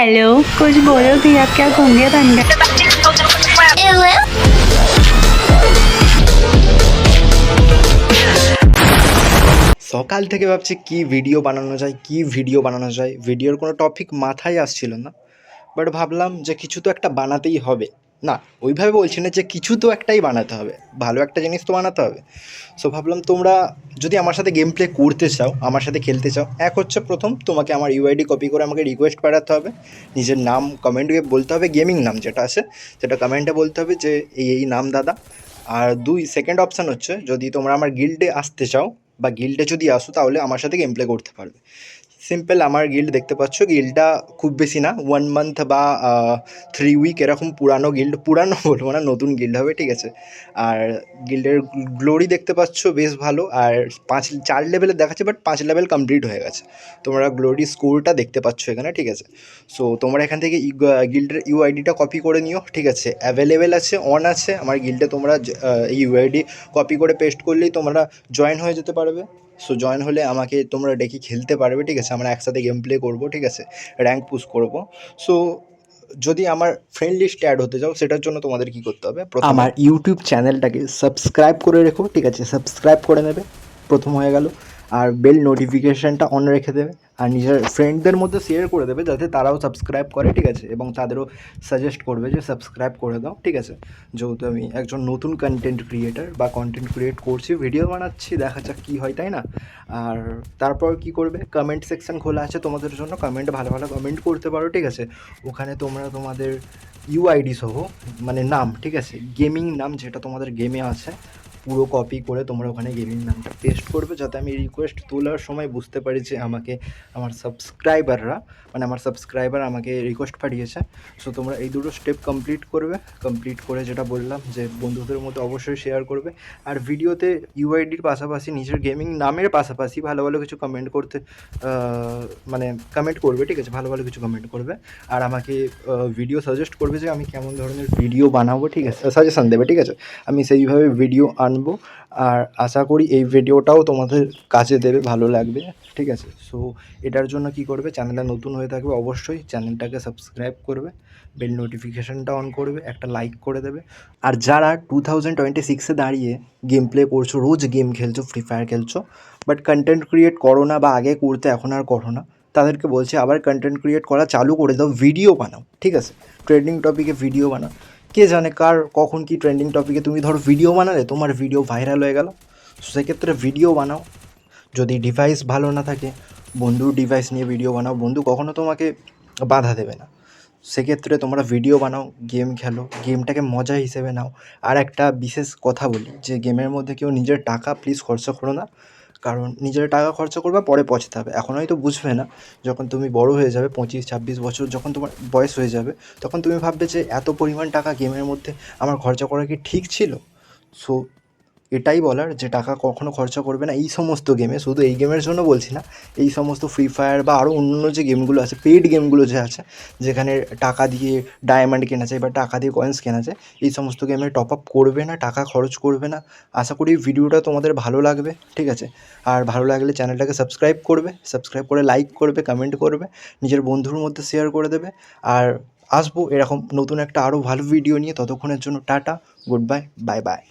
Hello, कुछ बोलो भी। आप क्या गूंगे बन गए? সকাল থেকে ভাবছি কি ভিডিও বানানো যায়, ভিডিওর কোনো টপিক মাথায় আসছিল না। বাট ভাবলাম যে কিছু তো একটা বানাতেই হবে। না, ওইভাবে বলছি না, যে কিছু তো একটাই বানাতে হবে, ভালো একটা জিনিস তো বানাতে হবে। সো ভাবলাম তোমরা যদি আমার সাথে গেম প্লে করতে চাও, আমার সাথে খেলতে চাও, এক হচ্ছে প্রথম তোমাকে আমার ইউআইডি কপি করে আমাকে রিকোয়েস্ট পাঠাতে হবে, নিজের নাম কমেন্টে বলতে হবে, গেমিং নাম যেটা আছে সেটা কমেন্টে বলতে হবে যে এই নাম দাদা। আর দুই সেকেন্ড অপশান হচ্ছে, যদি তোমরা আমার গিল্ডে আসতে চাও বা গিল্ডে যদি আসো তাহলে আমার সাথে গেম প্লে করতে পারবে। সিম্পল, আমার গিল্ড দেখতে পাচ্ছ, গিল্ডটা খুব বেশি না, 1 মান্থ বা 3 উইক এরকম পুরানো গিল্ড, পুরানো বলবো না, নতুন গিল্ড হবে, ঠিক আছে। আর গিল্ডের গ্লোরি দেখতে পাচ্ছ বেশ ভালো, আর 4 লেভেলের দেখাচ্ছে, বাট 5 লেভেল কমপ্লিট হয়ে গেছে। তোমরা গ্লোরি স্কোরটা দেখতে পাচ্ছ এখানে, ঠিক আছে। সো তোমরা এখান থেকে গিল্ডের ইউআইডিটা কপি করে নিও, ঠিক আছে। অ্যাভেলেবেল আছে, অন আছে আমার গিল্ডে, তোমরা এই ইউআইডি কপি করে পেস্ট করলেই তোমরা জয়েন হয়ে যেতে পারবে। সো জয়েন হলে আমাকে তোমরা ডেকে খেলতে পারবে, ঠিক আছে। আমরা একসাথে গেম প্লে করবো, ঠিক আছে, র্যাঙ্ক পুশ করবো। সো যদি আমার ফ্রেন্ড লিস্টে অ্যাড হতে চাও, সেটার জন্য তোমাদের কী করতে হবে, প্রথমে আমার ইউটিউব চ্যানেলটাকে সাবস্ক্রাইব করে রেখো, ঠিক আছে, সাবস্ক্রাইব করে নেবে, প্রথম হয়ে গেল। আর বেল নোটিফিকেশানটা অন রেখে দেবে, আর নিজের ফ্রেন্ডদের মধ্যে শেয়ার করে দেবে যাতে তারাও সাবস্ক্রাইব করে, ঠিক আছে, এবং তাদেরও সাজেস্ট করবে যে সাবস্ক্রাইব করে দাও, ঠিক আছে। যেহেতু আমি একজন নতুন কন্টেন্ট ক্রিয়েটার বা কন্টেন্ট ক্রিয়েট করছি, ভিডিও বানাচ্ছি, দেখা যাক কী হয়, তাই না। আর তারপর কি করবে, কমেন্ট সেকশন খোলা আছে তোমাদের জন্য, কমেন্ট ভালো ভালো কমেন্ট করতে পারো, ঠিক আছে। ওখানে তোমরা তোমাদের ইউআইডি সহ, মানে নাম, ঠিক আছে, গেমিং নাম যেটা তোমাদের গেমে আছে, পুরো কপি করে তোমরা ওখানে গেমিং নামটা পেস্ট করবে, যাতে আমি রিকোয়েস্ট তোলার সময় বুঝতে পারি যে আমাকে আমার সাবস্ক্রাইবার আমাকে রিকোয়েস্ট পাঠিয়েছে। সো তোমরা এই দুটো স্টেপ কমপ্লিট করবে, কমপ্লিট করে যেটা বললাম যে বন্ধুদের মধ্যে অবশ্যই শেয়ার করবে। আর ভিডিওতে ইউআইডির পাশাপাশি নিজের গেমিং নামের পাশাপাশি ভালো ভালো কিছু কমেন্ট করতে, মানে কমেন্ট করবে, ঠিক আছে, ভালো ভালো কিছু কমেন্ট করবে। আর আমাকে ভিডিও সাজেস্ট করবে যে আমি কেমন ধরনের ভিডিও বানাবো, ঠিক আছে, সাজেশান দেবে, ঠিক আছে। আমি সেইভাবে ভিডিও আনবো, আর আশা করি এই ভিডিওটাও তোমাদের কাজে দেবে, ভালো লাগবে, ঠিক আছে। সো এটার জন্য কি করবে, চ্যানেলটা নতুন হয়ে থাকবে অবশ্যই চ্যানেলটাকে সাবস্ক্রাইব করবে, বেল নোটিফিকেশানটা অন করবে, একটা লাইক করে দেবে। আর যারা 2026-এ দাঁড়িয়ে গেম প্লে করছো, রোজ গেম খেলছো, ফ্রি ফায়ার খেলছো, বাট কন্টেন্ট ক্রিয়েট করো না, বা আগে করতে এখন আর করো না, তাদেরকে বলছি আবার কন্টেন্ট ক্রিয়েট করা চালু করে দাও, ভিডিও বানাও, ঠিক আছে। ট্রেন্ডিং টপিকে ভিডিও বানাও, কে জানে কার কখন কি ট্রেন্ডিং টপিকে তুমি ধরো ভিডিও বানালে, তোমার ভিডিও ভাইরাল হয়ে গেল, সেক্ষেত্রে ভিডিও বানাও। যদি ডিভাইস ভালো না থাকে, বন্ধুর ডিভাইস নিয়ে ভিডিও বানাও, বন্ধু কখনো তোমাকে বাধা দেবে না। সেক্ষেত্রে তোমরা ভিডিও বানাও, গেম খেলো, গেমটাকে মজা হিসেবে নাও। আর একটা বিশেষ কথা বলি, যে গেমের মধ্যে কেউ নিজের টাকা প্লিজ খরচা করো না, কারণ নিজের টাকা খরচা করবে পরে পছতাবে। এখন হয়তো বুঝবে না, যখন তুমি বড় হয়ে যাবে, 25-26 বছর যখন তোমার বয়স হয়ে যাবে, তখন তুমি ভাববে যে এত পরিমাণ টাকা গেমের মধ্যে আমার খরচা করা কি ঠিক ছিল। সো এটাই বলার, যে টাকা কখনো খরচা করবে না এই সমস্ত গেমে, শুধু এই গেমের জন্য বলছি না, এই সমস্ত ফ্রি ফায়ার বা আরও অন্য যে গেমগুলো আছে, পেইড গেমগুলো যে আছে, যেখানে টাকা দিয়ে ডায়মন্ড কেনা যায় বা টাকা দিয়ে কয়েন্স কেনা যায়, এই সমস্ত গেমে টপ আপ করবে না, টাকা খরচ করবে না। আশা করি ভিডিওটা তোমাদের ভালো লাগবে, ঠিক আছে। আর ভালো লাগলে চ্যানেলটাকে সাবস্ক্রাইব করবে, সাবস্ক্রাইব করে লাইক করবে, কমেন্ট করবে, নিজের বন্ধুর মধ্যে শেয়ার করে দেবে। আর আসবো এরকম নতুন একটা আরও ভালো ভিডিও নিয়ে, ততক্ষণের জন্য tata, good bye, bye bye.